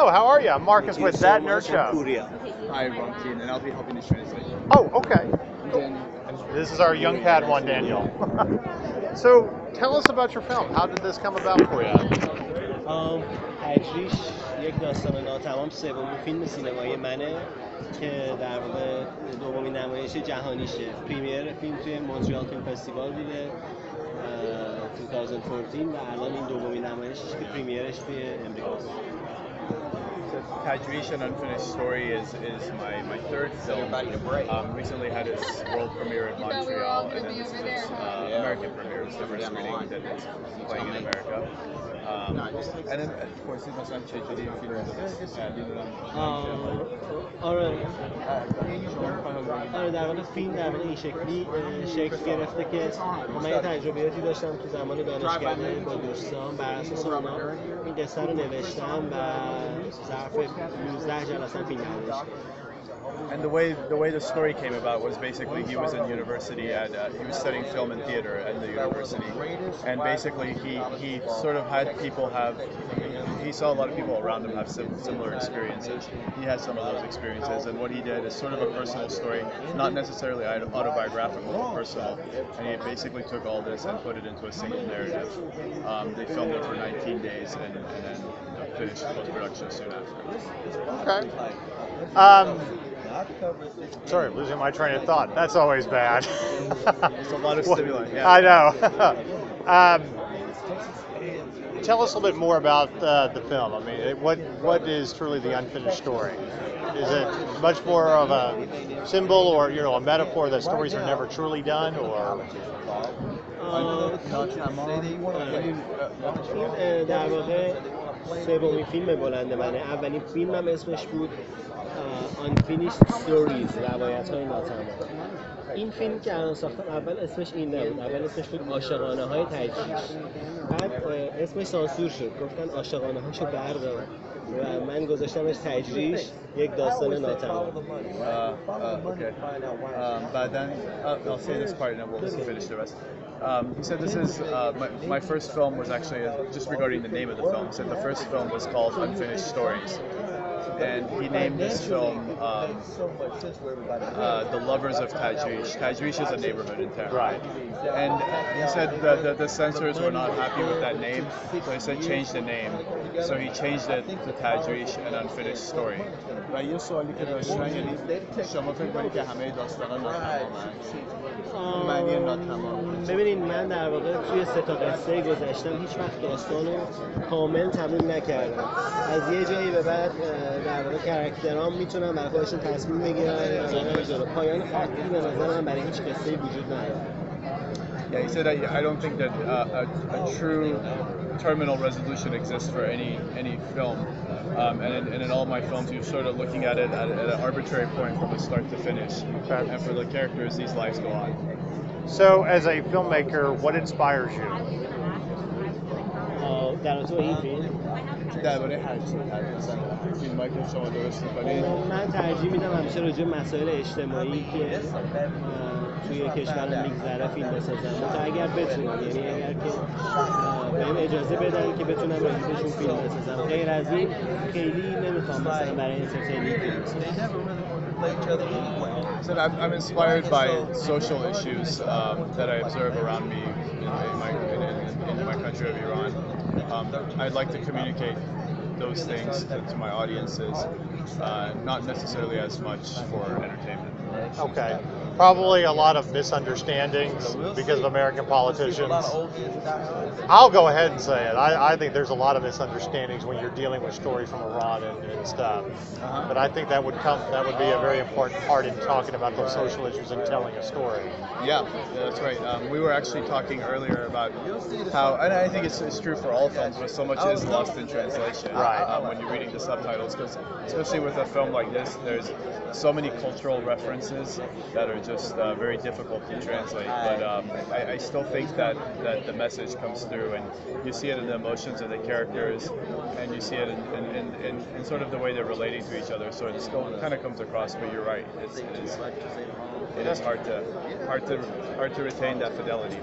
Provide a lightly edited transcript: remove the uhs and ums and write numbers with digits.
Hello, how are you? I'm Marcus with That Nerd Show. Pourya. Hi, Ronkin, and I'll be helping to translate. Oh, okay. Daniel. This is our young Padawan, Daniel. So, tell us about your film. How did this come about for you? تجریش یک داستان ناتمام سومین فیلم سینمایی منه که در واقع دومین نمایش جهانیشه. پریمیر فیلم توی مونترال فیلم فستیوال بوده 2014 و الان این دومین نمایشش که پریمیرش توی امریکاست. Tajrish, An Unfinished Story is my third film. Recently had its world premiere in Montreal, and then this is its American premiere. It's the first screening that it's playing in America. And then, of course, it was on چجوری فیلم آره در واقع فیلم در واقع این شکلی شکل گرفته که من یه تجربیاتی داشتم تو زمان دانشگاهی با دوستان بر اساس اونا این قصه رو نوشتم و ظرف 19 جلسه فیلم نوشتم. And the way the story came about was basically he was in university he was studying film and theater at the university, and basically he sort of had people he saw a lot of people around him have similar experiences. He had some of those experiences, and what he did is sort of a personal story, not necessarily autobiographical, but personal. And he basically took all this and put it into a single narrative. They filmed it for 19 days and then finished post-production soon after. Okay. Sorry, I'm losing my train of thought. That's always bad. There's a lot of stimuli. Yeah. I know. Tell us a little bit more about the film. I mean, what is truly the unfinished story? Is it much more of a symbol or a metaphor that stories are never truly done, or? در واقع سومین فیلم بلند منه. اولین فیلمم اسمش بود Unfinished Stories، روایت‌های ناتمام. این فیلم که الان ساختم اول اسمش این نبود، اول اسمش بود عاشقانه‌های تجریش. بعد اسمش سانسور شد، گفتن عاشقانه‌هاشو بردار و من گذاشتمش تجریش، یک داستان ناتمام. Okay. But then I'll say this part and then we'll finish the rest. He said this is my first film was actually just regarding the name of the film. He said the first film was called Unfinished Stories. And he named this film The Lovers of Tajrish. Tajrish is a neighborhood in Tehran. Right. And he said the censors were not happy with that name, so he said change the name. So he changed it to Tajrish, An Unfinished Story. و یه سوالی که داشتن یعنی شما فکر کنید که همه داستانا ناتمامن؟ معنی ناتمام. ببینید من در واقع توی 3 تا قصه گذشتم هیچ وقت داستان رو کامل تموم نکردم. از یه جایی به بعد در واقع کاراکترام میتونن برای خودشون تصمیم بگیرن و پایان خطی به نظر من برای هیچ قصه‌ای وجود نداره. Yeah, he said I don't think that a true terminal resolution exists for any film, and in all my films you're sort of looking at it at an arbitrary point from the start to finish. Okay. And for the characters, these lives go on. So, as a filmmaker, what inspires you? در تو این فیلم درباره هر چیزی فیلمایی که شما درست می‌کنید من ترجیح میدم همیشه راجع به مسائل اجتماعی که توی کشور میگذره فیلم بسازم تا اگر بتونم، یعنی اگر که بهم اجازه بدن که بتونم راجع بهشون فیلم بسازم. غیر از این خیلی نمیخوام مثلا برای انترتینمنت فیلم بسازم. So I'm inspired by social issues that I observe around me in my country of Iran. I'd like to communicate those things to my audiences, not necessarily as much for entertainment. Okay. Probably a lot of misunderstandings because of American politicians. I'll go ahead and say it. I think there's a lot of misunderstandings when you're dealing with stories from Iran and stuff. But I think that would be a very important part in talking about those social issues and telling a story. Yeah, that's right. We were actually talking earlier about how, and I think it's true for all films, but so much is lost in translation. Right. When you're reading the subtitles, because especially with a film like this, there's so many cultural references that are just very difficult to translate. But I still think that the message comes through, and you see it in the emotions of the characters, and you see it in sort of the way they're relating to each other. So it still kind of comes across. But you're right, it is hard to retain that fidelity.